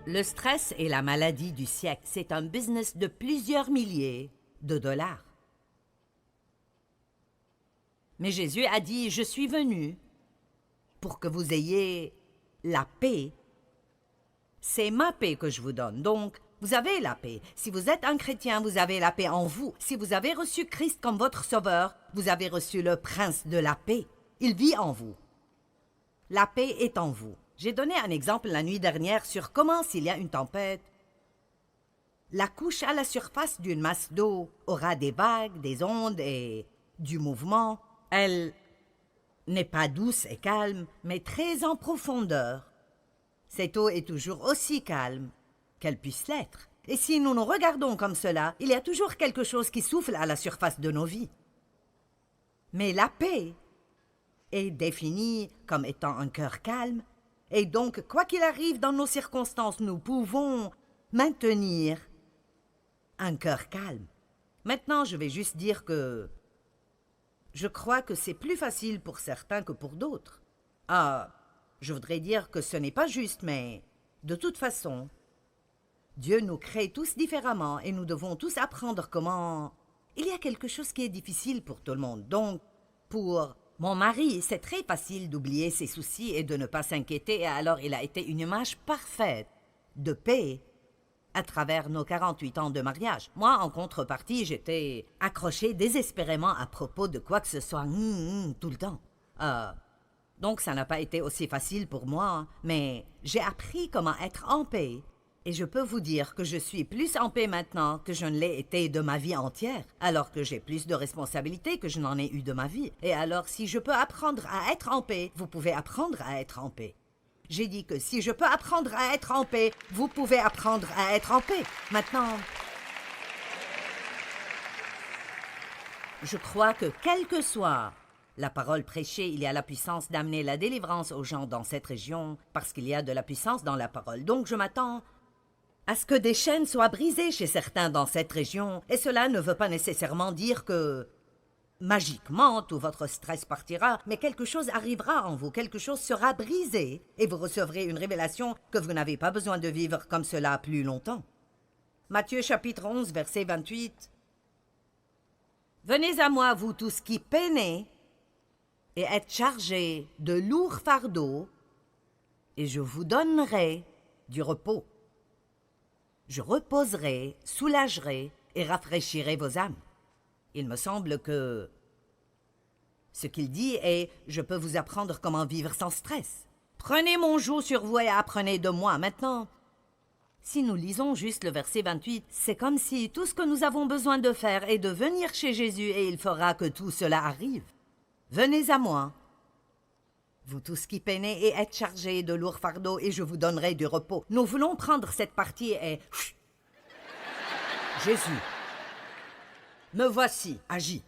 Le stress est la maladie du siècle. C'est un business de plusieurs milliers de dollars. Mais Jésus a dit, je suis venu pour que vous ayez la paix. C'est ma paix que je vous donne. Donc, vous avez la paix. Si vous êtes un chrétien, vous avez la paix en vous. Si vous avez reçu Christ comme votre sauveur, vous avez reçu le prince de la paix. Il vit en vous. La paix est en vous. J'ai donné un exemple la nuit dernière sur comment, s'il y a une tempête, la couche à la surface d'une masse d'eau aura des vagues, des ondes et du mouvement. Elle n'est pas douce et calme, mais très en profondeur. Cette eau est toujours aussi calme qu'elle puisse l'être. Et si nous nous regardons comme cela, il y a toujours quelque chose qui souffle à la surface de nos vies. Mais la paix est définie comme étant un cœur calme, et donc, quoi qu'il arrive dans nos circonstances, nous pouvons maintenir un cœur calme. Maintenant, je vais juste dire que je crois que c'est plus facile pour certains que pour d'autres. Ah, je voudrais dire que ce n'est pas juste, mais de toute façon, Dieu nous crée tous différemment et nous devons tous apprendre comment... Il y a quelque chose qui est difficile pour tout le monde. Donc, pour mon mari, c'est très facile d'oublier ses soucis et de ne pas s'inquiéter, et alors il a été une image parfaite de paix à travers nos 48 ans de mariage. Moi, en contrepartie, j'étais accrochée désespérément à propos de quoi que ce soit tout le temps. Donc, ça n'a pas été aussi facile pour moi, mais j'ai appris comment être en paix. Et je peux vous dire que je suis plus en paix maintenant que je ne l'ai été de ma vie entière, alors que j'ai plus de responsabilités que je n'en ai eu de ma vie. Et alors, si je peux apprendre à être en paix, vous pouvez apprendre à être en paix. J'ai dit que si je peux apprendre à être en paix, vous pouvez apprendre à être en paix. Maintenant, je crois que quelle que soit la parole prêchée, il y a la puissance d'amener la délivrance aux gens dans cette région, parce qu'il y a de la puissance dans la parole. Donc je m'attends à ce que des chaînes soient brisées chez certains dans cette région, et cela ne veut pas nécessairement dire que magiquement tout votre stress partira, mais quelque chose arrivera en vous, quelque chose sera brisé, et vous recevrez une révélation que vous n'avez pas besoin de vivre comme cela plus longtemps. Matthieu chapitre 11, verset 28. « Venez à moi, vous tous qui peinez et êtes chargés de lourds fardeaux, et je vous donnerai du repos. Je reposerai, soulagerai et rafraîchirai vos âmes. » Il me semble que ce qu'il dit est « Je peux vous apprendre comment vivre sans stress. Prenez mon joug sur vous et apprenez de moi. » Maintenant, si nous lisons juste le verset 28, c'est comme si tout ce que nous avons besoin de faire est de venir chez Jésus et il fera que tout cela arrive. Venez à moi, vous tous qui peinez et êtes chargés de lourds fardeaux, et je vous donnerai du repos. Nous voulons prendre cette partie et... Jésus, me voici, agis.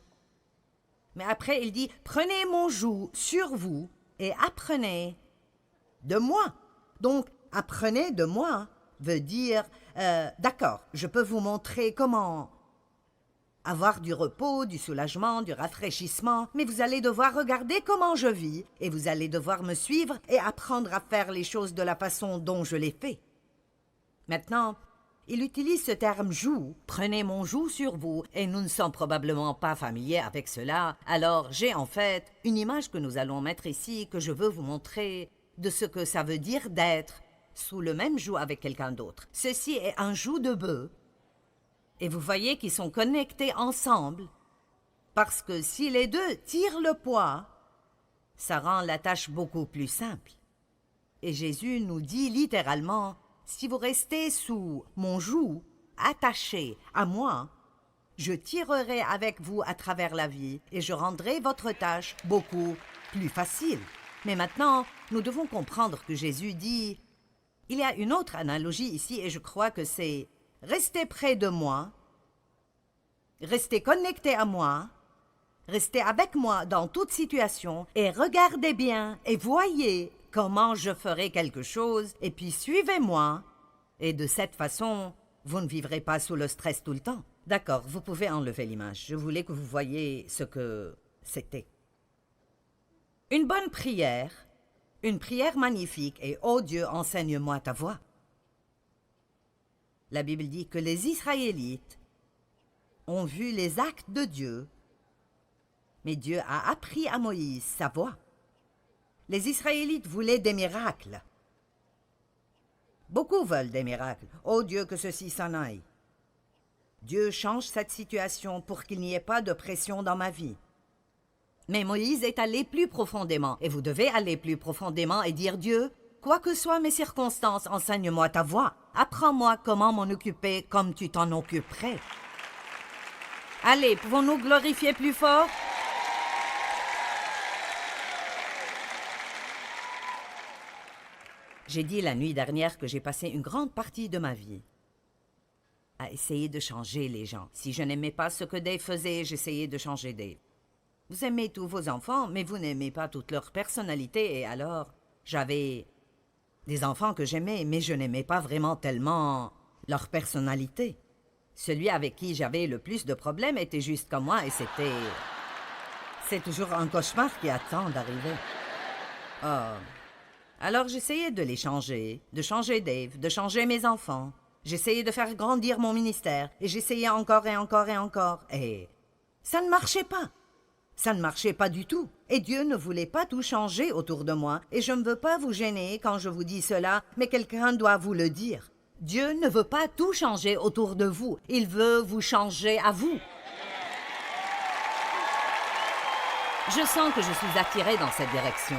Mais après, il dit, prenez mon joug sur vous et apprenez de moi. Donc, apprenez de moi veut dire, d'accord, je peux vous montrer comment avoir du repos, du soulagement, du rafraîchissement, mais vous allez devoir regarder comment je vis, et vous allez devoir me suivre et apprendre à faire les choses de la façon dont je les fais. Maintenant, il utilise ce terme « joug ». Prenez mon joug sur vous, et nous ne sommes probablement pas familiers avec cela. Alors, j'ai en fait une image que nous allons mettre ici, que je veux vous montrer de ce que ça veut dire d'être sous le même joug avec quelqu'un d'autre. Ceci est un joug de bœuf. Et vous voyez qu'ils sont connectés ensemble, parce que si les deux tirent le poids, ça rend la tâche beaucoup plus simple. Et Jésus nous dit littéralement, si vous restez sous mon joug, attaché à moi, je tirerai avec vous à travers la vie et je rendrai votre tâche beaucoup plus facile. Mais maintenant, nous devons comprendre que Jésus dit, il y a une autre analogie ici et je crois que c'est restez près de moi, restez connectés à moi, restez avec moi dans toute situation et regardez bien et voyez comment je ferai quelque chose et puis suivez-moi. Et de cette façon, vous ne vivrez pas sous le stress tout le temps. D'accord, vous pouvez enlever l'image. Je voulais que vous voyiez ce que c'était. Une bonne prière, une prière magnifique et « Oh Dieu, enseigne-moi ta voix ». La Bible dit que les Israélites ont vu les actes de Dieu, mais Dieu a appris à Moïse sa voix. Les Israélites voulaient des miracles. Beaucoup veulent des miracles. Oh Dieu, que ceci s'en aille. Dieu change cette situation pour qu'il n'y ait pas de pression dans ma vie. Mais Moïse est allé plus profondément, et vous devez aller plus profondément et dire Dieu, quoi que soient mes circonstances, enseigne-moi ta voix. Apprends-moi comment m'en occuper comme tu t'en occuperais. Allez, pouvons-nous glorifier plus fort? J'ai dit la nuit dernière que j'ai passé une grande partie de ma vie à essayer de changer les gens. Si je n'aimais pas ce que Dave faisait, j'essayais de changer Dave. Vous aimez tous vos enfants, mais vous n'aimez pas toute leur personnalité, et alors, j'avais des enfants que j'aimais, mais je n'aimais pas vraiment tellement leur personnalité. Celui avec qui j'avais le plus de problèmes était juste comme moi, et c'est toujours un cauchemar qui attend d'arriver. Oh. Alors j'essayais de les changer, de changer Dave, de changer mes enfants. J'essayais de faire grandir mon ministère, et j'essayais encore et encore et encore, et ça ne marchait pas. Ça ne marchait pas du tout. Et Dieu ne voulait pas tout changer autour de moi, et je ne veux pas vous gêner quand je vous dis cela, mais quelqu'un doit vous le dire. Dieu ne veut pas tout changer autour de vous, il veut vous changer à vous. Je sens que je suis attirée dans cette direction.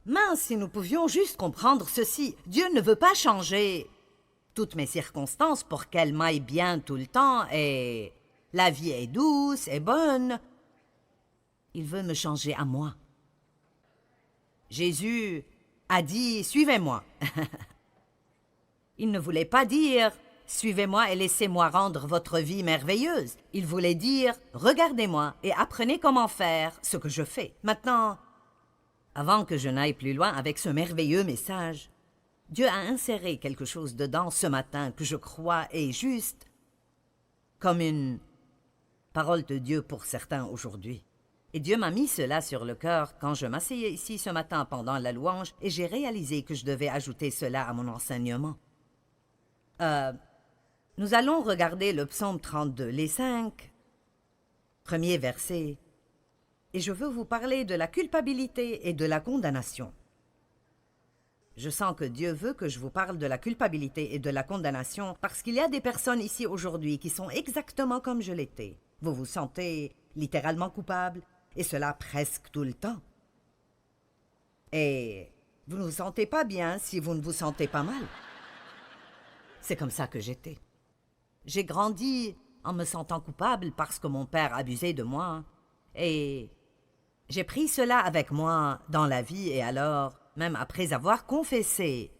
Mince, si nous pouvions juste comprendre ceci. Dieu ne veut pas changer toutes mes circonstances pour qu'elles m'aillent bien tout le temps et la vie est douce et bonne. Il veut me changer à moi. Jésus a dit « Suivez-moi ». Il ne voulait pas dire « Suivez-moi et laissez-moi rendre votre vie merveilleuse ». Il voulait dire « Regardez-moi et apprenez comment faire ce que je fais ». Maintenant, avant que je n'aille plus loin avec ce merveilleux message, Dieu a inséré quelque chose dedans ce matin que je crois est juste comme une parole de Dieu pour certains aujourd'hui. Et Dieu m'a mis cela sur le cœur quand je m'asseyais ici ce matin pendant la louange et j'ai réalisé que je devais ajouter cela à mon enseignement. Nous allons regarder le psaume 32, les 5 premiers versets. Et je veux vous parler de la culpabilité et de la condamnation. Je sens que Dieu veut que je vous parle de la culpabilité et de la condamnation parce qu'il y a des personnes ici aujourd'hui qui sont exactement comme je l'étais. Vous vous sentez littéralement coupable, et cela presque tout le temps. Et vous ne vous sentez pas bien si vous ne vous sentez pas mal. C'est comme ça que j'étais. J'ai grandi en me sentant coupable parce que mon père abusait de moi, et j'ai pris cela avec moi dans la vie, et alors, même après avoir confessé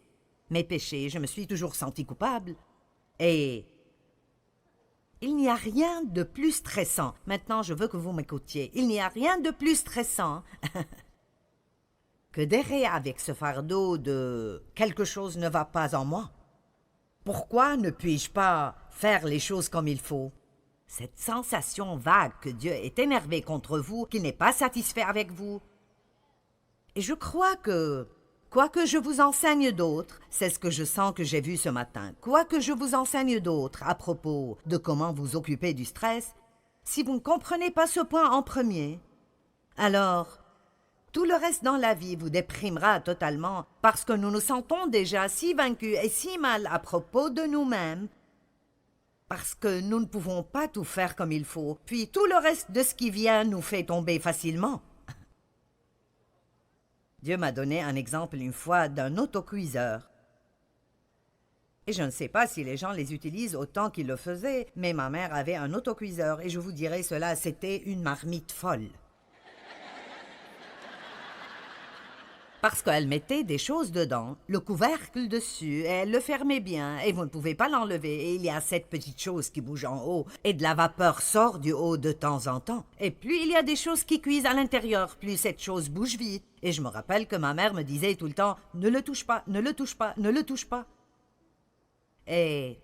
mes péchés, je me suis toujours sentie coupable. Et il n'y a rien de plus stressant. Maintenant, je veux que vous m'écoutiez. Il n'y a rien de plus stressant que d'errer avec ce fardeau de « quelque chose ne va pas en moi ». Pourquoi ne puis-je pas faire les choses comme il faut? Cette sensation vague que Dieu est énervé contre vous, qu'il n'est pas satisfait avec vous. Et je crois que, quoi que je vous enseigne d'autres, c'est ce que je sens que j'ai vu ce matin, quoi que je vous enseigne d'autres à propos de comment vous occuper du stress, si vous ne comprenez pas ce point en premier, alors tout le reste dans la vie vous déprimera totalement parce que nous nous sentons déjà si vaincus et si mal à propos de nous-mêmes, parce que nous ne pouvons pas tout faire comme il faut, puis tout le reste de ce qui vient nous fait tomber facilement. Dieu m'a donné un exemple une fois d'un autocuiseur. Et je ne sais pas si les gens les utilisent autant qu'ils le faisaient, mais ma mère avait un autocuiseur et je vous dirai cela, c'était une marmite folle. Parce qu'elle mettait des choses dedans, le couvercle dessus, et elle le fermait bien, et vous ne pouvez pas l'enlever, et il y a cette petite chose qui bouge en haut, et de la vapeur sort du haut de temps en temps. Et plus il y a des choses qui cuisent à l'intérieur, plus cette chose bouge vite. Et je me rappelle que ma mère me disait tout le temps « Ne le touche pas, ne le touche pas, ne le touche pas ». Et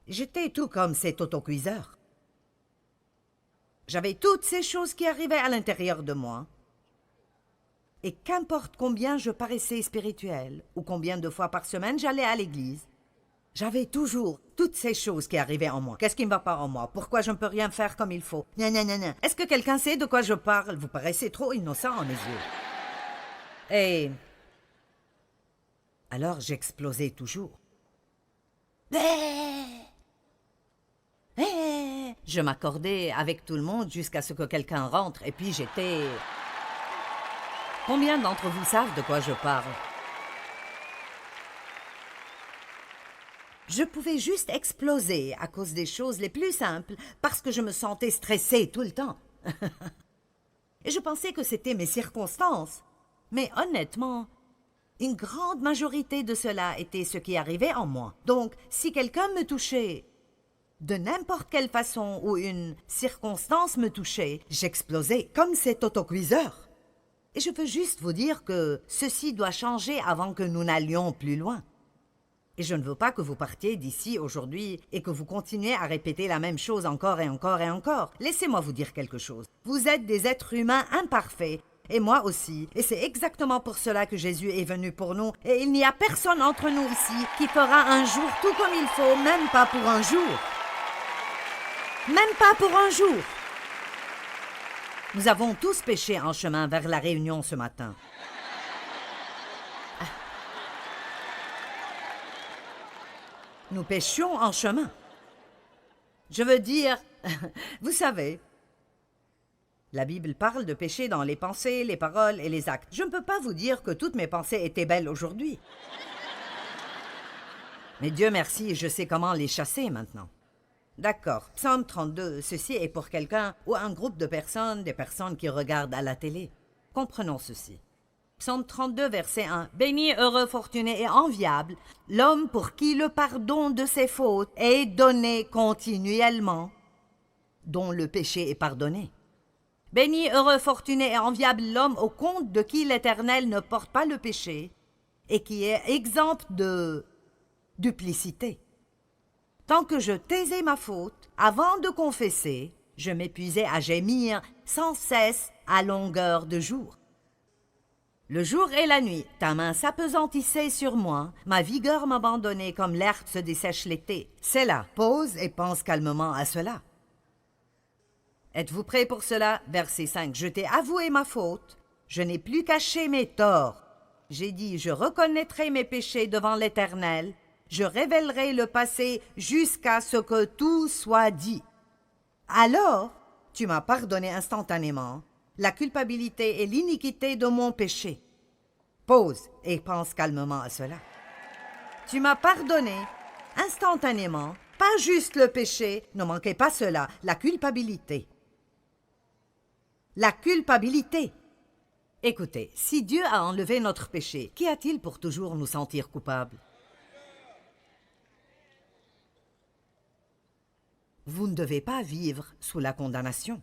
j'étais tout comme cet autocuiseur. J'avais toutes ces choses qui arrivaient à l'intérieur de moi. Et qu'importe combien je paraissais spirituel, ou combien de fois par semaine j'allais à l'église, j'avais toujours toutes ces choses qui arrivaient en moi. Qu'est-ce qui ne va pas en moi? Pourquoi je ne peux rien faire comme il faut? Gna. Est-ce que quelqu'un sait de quoi je parle? Vous paraissez trop innocent à mes yeux. Et alors j'explosais toujours. Je m'accordais avec tout le monde jusqu'à ce que quelqu'un rentre et puis j'étais... Combien d'entre vous savent de quoi je parle? Je pouvais juste exploser à cause des choses les plus simples parce que je me sentais stressée tout le temps. Et je pensais que c'était mes circonstances. Mais honnêtement, une grande majorité de cela était ce qui arrivait en moi. Donc, si quelqu'un me touchait de n'importe quelle façon ou une circonstance me touchait, j'explosais comme cet autocuiseur. Et je veux juste vous dire que ceci doit changer avant que nous n'allions plus loin. Et je ne veux pas que vous partiez d'ici aujourd'hui et que vous continuiez à répéter la même chose encore et encore et encore. Laissez-moi vous dire quelque chose. Vous êtes des êtres humains imparfaits, et moi aussi. Et c'est exactement pour cela que Jésus est venu pour nous. Et il n'y a personne entre nous ici qui fera un jour tout comme il faut, même pas pour un jour. Même pas pour un jour. Nous avons tous péché en chemin vers la réunion ce matin. Nous péchions en chemin. Je veux dire, vous savez, la Bible parle de péché dans les pensées, les paroles et les actes. Je ne peux pas vous dire que toutes mes pensées étaient belles aujourd'hui. Mais Dieu merci, je sais comment les chasser maintenant. D'accord, Psaume 32, ceci est pour quelqu'un ou un groupe de personnes, des personnes qui regardent à la télé. Comprenons ceci. Psaume 32, verset 1. « Béni, heureux, fortuné et enviable, l'homme pour qui le pardon de ses fautes est donné continuellement, dont le péché est pardonné. Béni, heureux, fortuné et enviable l'homme au compte de qui l'Éternel ne porte pas le péché et qui est exempt de duplicité. Tant que je taisais ma faute, avant de confesser, je m'épuisais à gémir sans cesse à longueur de jour. Le jour et la nuit, ta main s'appesantissait sur moi, ma vigueur m'abandonnait comme l'herbe se dessèche l'été. C'est là, pause et pense calmement à cela. Êtes-vous prêts pour cela? Verset 5. Je t'ai avoué ma faute, je n'ai plus caché mes torts. J'ai dit, je reconnaîtrai mes péchés devant l'Éternel, je révélerai le passé jusqu'à ce que tout soit dit. Alors, tu m'as pardonné instantanément la culpabilité et l'iniquité de mon péché. Pause et pense calmement à cela. Tu m'as pardonné instantanément, pas juste le péché, ne manquez pas cela, la culpabilité. La culpabilité. Écoutez, si Dieu a enlevé notre péché, qu'y a-t-il pour toujours nous sentir coupables? Vous ne devez pas vivre sous la condamnation.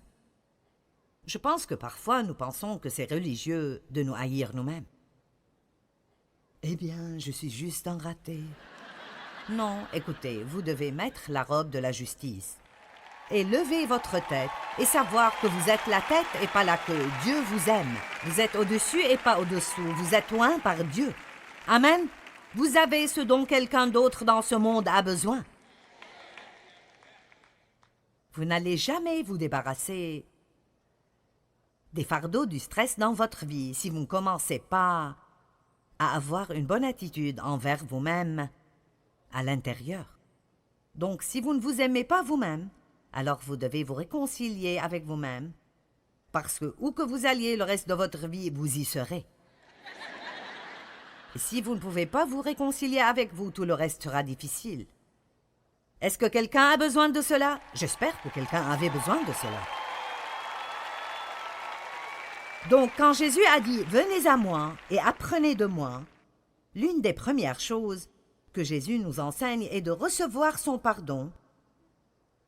Je pense que parfois nous pensons que c'est religieux de nous haïr nous-mêmes. Eh bien, je suis juste un raté. Non, écoutez, vous devez mettre la robe de la justice et lever votre tête et savoir que vous êtes la tête et pas la queue. Dieu vous aime. Vous êtes au-dessus et pas au-dessous. Vous êtes loin par Dieu. Amen. Vous avez ce dont quelqu'un d'autre dans ce monde a besoin. Vous n'allez jamais vous débarrasser des fardeaux du stress dans votre vie si vous ne commencez pas à avoir une bonne attitude envers vous-même à l'intérieur. Donc, si vous ne vous aimez pas vous-même, alors vous devez vous réconcilier avec vous-même, parce que où que vous alliez le reste de votre vie, vous y serez. Et si vous ne pouvez pas vous réconcilier avec vous, tout le reste sera difficile. Est-ce que quelqu'un a besoin de cela? J'espère que quelqu'un avait besoin de cela. Donc, quand Jésus a dit « Venez à moi et apprenez de moi », l'une des premières choses que Jésus nous enseigne est de recevoir son pardon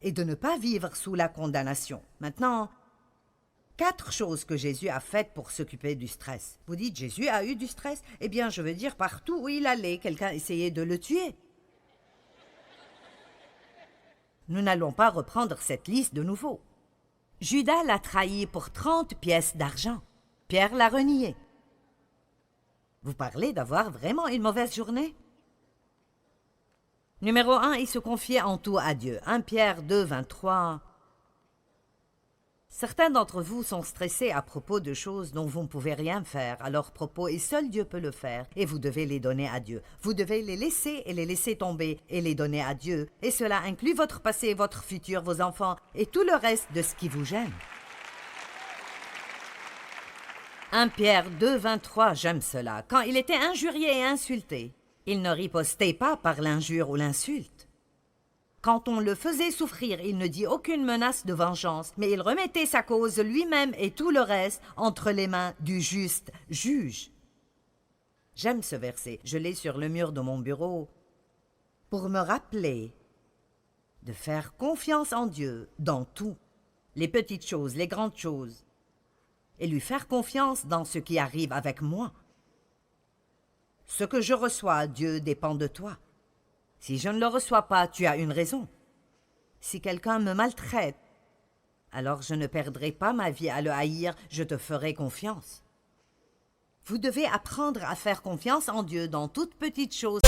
et de ne pas vivre sous la condamnation. Maintenant, 4 choses que Jésus a faites pour s'occuper du stress. Vous dites « Jésus a eu du stress ?» Eh bien, je veux dire, partout où il allait, quelqu'un essayait de le tuer. Nous n'allons pas reprendre cette liste de nouveau. Judas l'a trahi pour 30 pièces d'argent. Pierre l'a renié. Vous parlez d'avoir vraiment une mauvaise journée? Numéro 1, il se confiait en tout à Dieu. 1 Pierre 2, 23. Certains d'entre vous sont stressés à propos de choses dont vous ne pouvez rien faire à leur propos et seul Dieu peut le faire et vous devez les donner à Dieu. Vous devez les laisser et les laisser tomber et les donner à Dieu et cela inclut votre passé, votre futur, vos enfants et tout le reste de ce qui vous gêne. 1 Pierre 2, 23, j'aime cela. Quand il était injurié et insulté, il ne ripostait pas par l'injure ou l'insulte. Quand on le faisait souffrir, il ne dit aucune menace de vengeance, mais il remettait sa cause lui-même et tout le reste entre les mains du juste juge. J'aime ce verset, je l'ai sur le mur de mon bureau, pour me rappeler de faire confiance en Dieu dans tout, les petites choses, les grandes choses, et lui faire confiance dans ce qui arrive avec moi. Ce que je reçois, Dieu, dépend de toi. Si je ne le reçois pas, tu as une raison. Si quelqu'un me maltraite, alors je ne perdrai pas ma vie à le haïr, je te ferai confiance. Vous devez apprendre à faire confiance en Dieu dans toutes petites choses.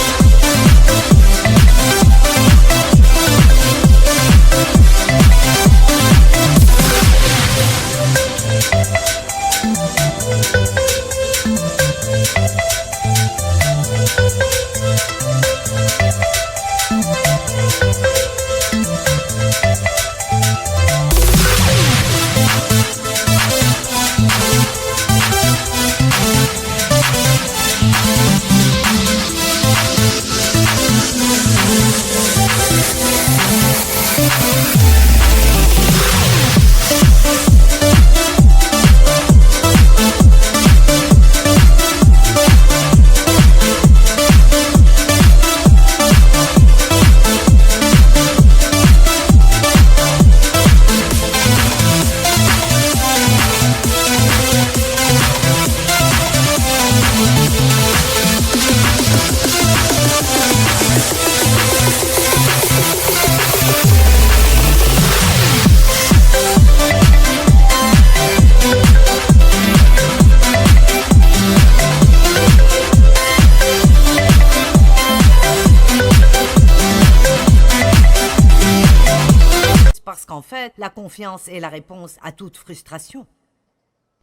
Parce qu'en fait, la confiance est la réponse à toute frustration.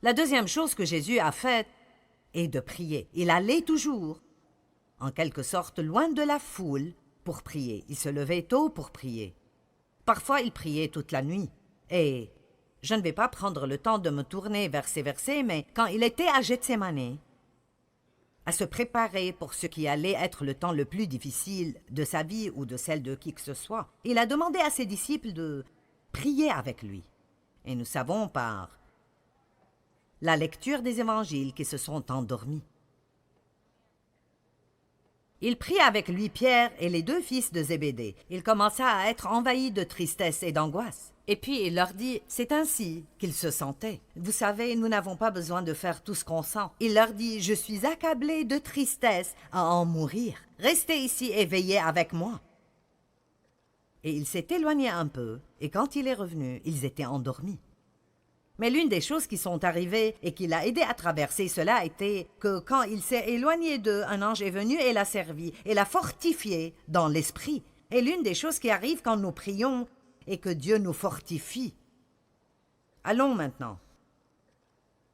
La deuxième chose que Jésus a faite est de prier. Il allait toujours, en quelque sorte, loin de la foule pour prier. Il se levait tôt pour prier. Parfois, il priait toute la nuit. Et je ne vais pas prendre le temps de me tourner vers ces versets, mais quand il était à Gethsémani, à se préparer pour ce qui allait être le temps le plus difficile de sa vie ou de celle de qui que ce soit, il a demandé à ses disciples de prier avec lui. Et nous savons par la lecture des évangiles qu'ils se sont endormis. Il prit avec lui Pierre et les 2 fils de Zébédée. Il commença à être envahi de tristesse et d'angoisse. Et puis il leur dit, c'est ainsi qu'il se sentait. Vous savez, nous n'avons pas besoin de faire tout ce qu'on sent. Il leur dit, je suis accablé de tristesse à en mourir. Restez ici et veillez avec moi. Et il s'est éloigné un peu, et quand il est revenu, ils étaient endormis. Mais l'une des choses qui sont arrivées et qui l'a aidé à traverser cela était que quand il s'est éloigné d'eux, un ange est venu et l'a servi, et l'a fortifié dans l'esprit. Et l'une des choses qui arrive quand nous prions est que Dieu nous fortifie. Allons maintenant.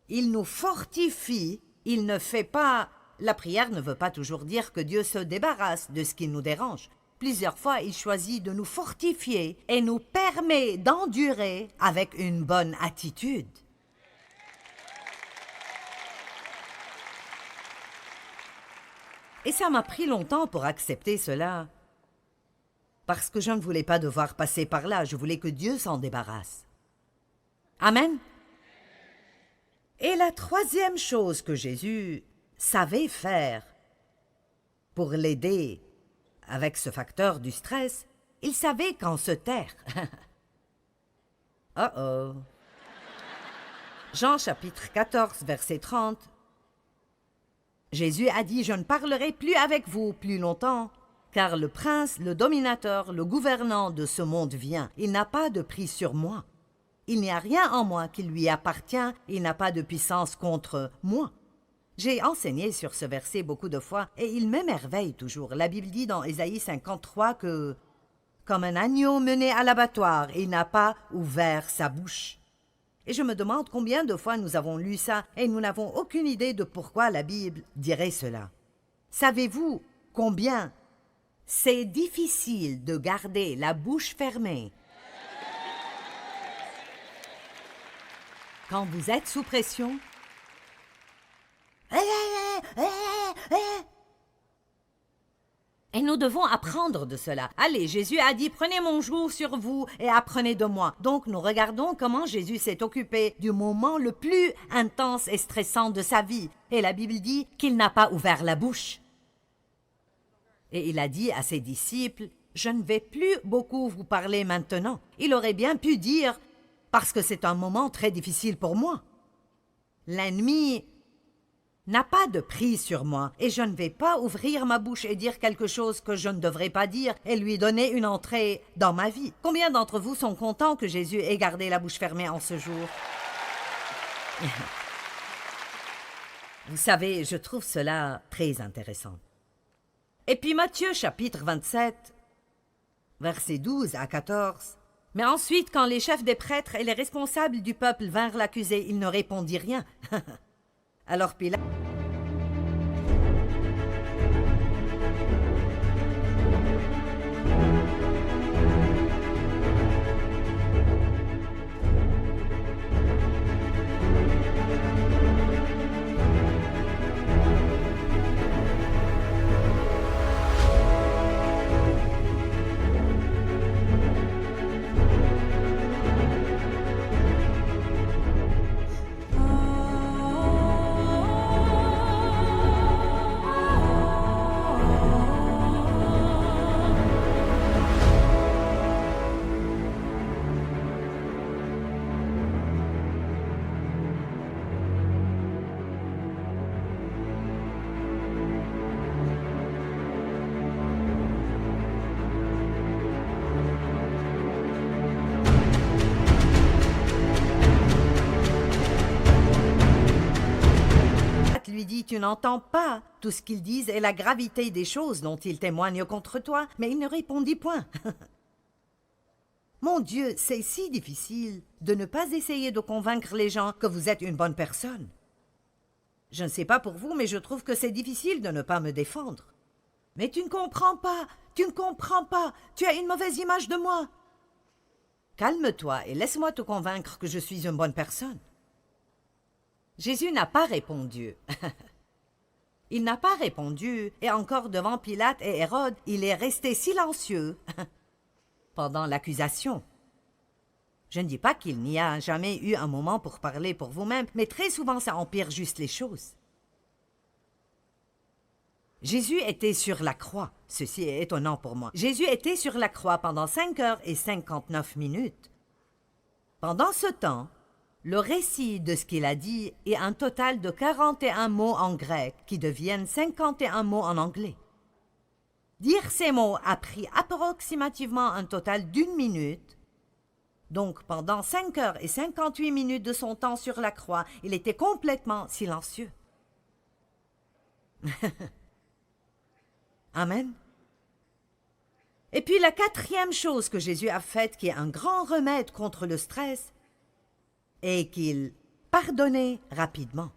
Il nous fortifie, il ne fait pas... La prière ne veut pas toujours dire que Dieu se débarrasse de ce qui nous dérange. Plusieurs fois, il choisit de nous fortifier et nous permet d'endurer avec une bonne attitude. Et ça m'a pris longtemps pour accepter cela, parce que je ne voulais pas devoir passer par là, je voulais que Dieu s'en débarrasse. Amen. Et la troisième chose que Jésus savait faire pour l'aider avec ce facteur du stress, il savait quand se taire. Oh. Jean chapitre 14, verset 30. Jésus a dit, je ne parlerai plus avec vous plus longtemps, car le prince, le dominateur, le gouvernant de ce monde vient. Il n'a pas de prise sur moi. Il n'y a rien en moi qui lui appartient, il n'a pas de puissance contre moi. J'ai enseigné sur ce verset beaucoup de fois et il m'émerveille toujours. La Bible dit dans Ésaïe 53 que « Comme un agneau mené à l'abattoir, il n'a pas ouvert sa bouche. » Et je me demande combien de fois nous avons lu ça et nous n'avons aucune idée de pourquoi la Bible dirait cela. Savez-vous combien c'est difficile de garder la bouche fermée quand vous êtes sous pression? Et nous devons apprendre de cela. Allez, Jésus a dit, prenez mon joug sur vous et apprenez de moi. Donc nous regardons comment Jésus s'est occupé du moment le plus intense et stressant de sa vie. Et la Bible dit qu'il n'a pas ouvert la bouche. Et il a dit à ses disciples, je ne vais plus beaucoup vous parler maintenant. Il aurait bien pu dire, parce que c'est un moment très difficile pour moi. L'ennemi n'a pas de prise sur moi et je ne vais pas ouvrir ma bouche et dire quelque chose que je ne devrais pas dire et lui donner une entrée dans ma vie. Combien d'entre vous sont contents que Jésus ait gardé la bouche fermée en ce jour? Vous savez, je trouve cela très intéressant. Et puis Matthieu chapitre 27, versets 12 à 14. Mais ensuite, quand les chefs des prêtres et les responsables du peuple vinrent l'accuser, il ne répondit rien. Alors Pilate... lui dit, tu n'entends pas tout ce qu'ils disent et la gravité des choses dont ils témoignent contre toi, mais il ne répondit point. Mon Dieu, c'est si difficile de ne pas essayer de convaincre les gens que vous êtes une bonne personne. Je ne sais pas pour vous, mais je trouve que c'est difficile de ne pas me défendre. Mais tu ne comprends pas, tu ne comprends pas, tu as une mauvaise image de moi. Calme-toi et laisse-moi te convaincre que je suis une bonne personne. Jésus n'a pas répondu. Il n'a pas répondu, et encore devant Pilate et Hérode, il est resté silencieux pendant l'accusation. Je ne dis pas qu'il n'y a jamais eu un moment pour parler pour vous-même, mais très souvent ça empire juste les choses. Jésus était sur la croix. Ceci est étonnant pour moi. Jésus était sur la croix pendant 5 heures et 59 minutes. Pendant ce temps, le récit de ce qu'il a dit est un total de 41 mots en grec qui deviennent 51 mots en anglais. Dire ces mots a pris approximativement un total d'1 minute. Donc, pendant 5 heures et 58 minutes de son temps sur la croix, il était complètement silencieux. Amen. Et puis la 4e chose que Jésus a faite, qui est un grand remède contre le stress, et qu'il pardonnait rapidement.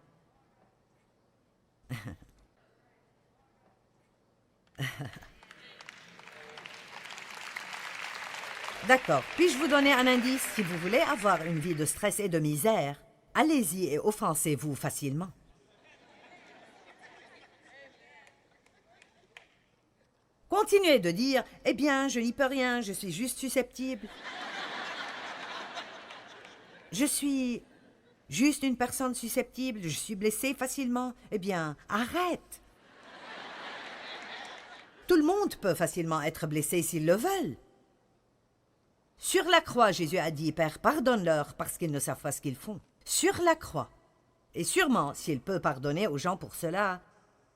D'accord, puis-je vous donner un indice? Si vous voulez avoir une vie de stress et de misère, allez-y et offensez-vous facilement. Continuez de dire « Eh bien, je n'y peux rien, je suis juste susceptible. » Je suis juste une personne susceptible, je suis blessée facilement. Eh bien, arrête. Tout le monde peut facilement être blessé s'ils le veulent. Sur la croix, Jésus a dit, Père, pardonne-leur parce qu'ils ne savent pas ce qu'ils font. Sur la croix. Et sûrement, s'il peut pardonner aux gens pour cela,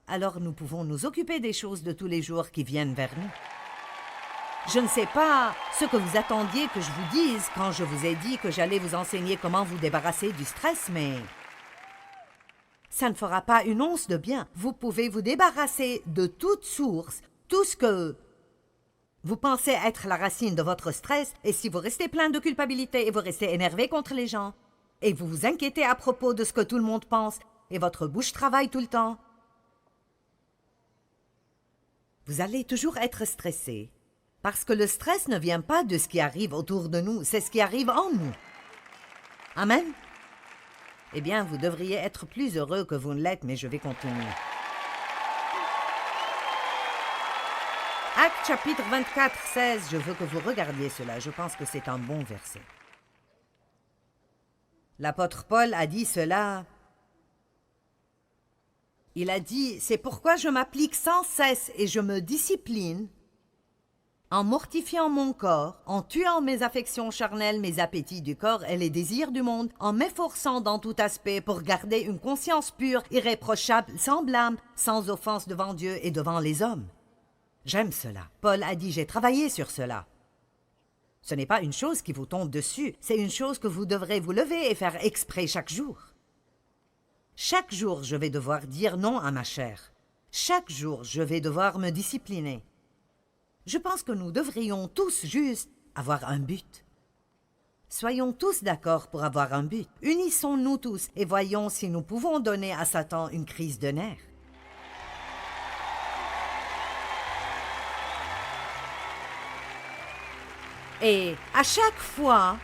alors nous pouvons nous occuper des choses de tous les jours qui viennent vers nous. Je ne sais pas ce que vous attendiez que je vous dise quand je vous ai dit que j'allais vous enseigner comment vous débarrasser du stress, mais ça ne fera pas une once de bien. Vous pouvez vous débarrasser de toute source, tout ce que vous pensez être la racine de votre stress, et si vous restez plein de culpabilité et vous restez énervé contre les gens, et vous vous inquiétez à propos de ce que tout le monde pense, et votre bouche travaille tout le temps, vous allez toujours être stressé. Parce que le stress ne vient pas de ce qui arrive autour de nous, c'est ce qui arrive en nous. Amen? Eh bien, vous devriez être plus heureux que vous ne l'êtes, mais je vais continuer. Actes chapitre 24, 16, je veux que vous regardiez cela, je pense que c'est un bon verset. L'apôtre Paul a dit cela. Il a dit, c'est pourquoi je m'applique sans cesse et je me discipline en mortifiant mon corps, en tuant mes affections charnelles, mes appétits du corps et les désirs du monde, en m'efforçant dans tout aspect pour garder une conscience pure, irréprochable, sans blâme, sans offense devant Dieu et devant les hommes. J'aime cela. Paul a dit, j'ai travaillé sur cela. Ce n'est pas une chose qui vous tombe dessus, c'est une chose que vous devrez vous lever et faire exprès chaque jour. Chaque jour, je vais devoir dire non à ma chair. Chaque jour, je vais devoir me discipliner. Je pense que nous devrions tous juste avoir un but. Soyons tous d'accord pour avoir un but. Unissons-nous tous et voyons si nous pouvons donner à Satan une crise de nerfs. Et à chaque fois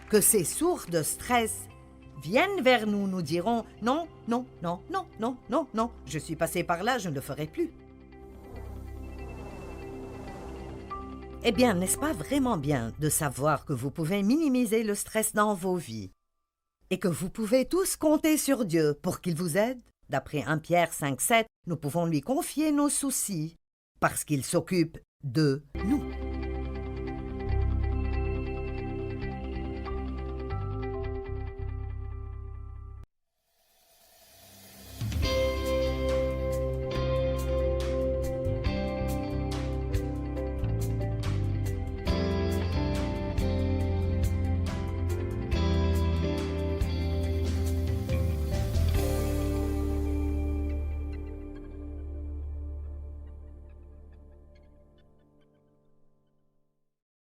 que ces sources de stress viennent vers nous, nous dirons « Non, non, non, non, non, non, non, je suis passé par là, je ne le ferai plus. » Eh bien, n'est-ce pas vraiment bien de savoir que vous pouvez minimiser le stress dans vos vies et que vous pouvez tous compter sur Dieu pour qu'il vous aide? D'après 1 Pierre 5, 7, nous pouvons lui confier nos soucis parce qu'il s'occupe de nous.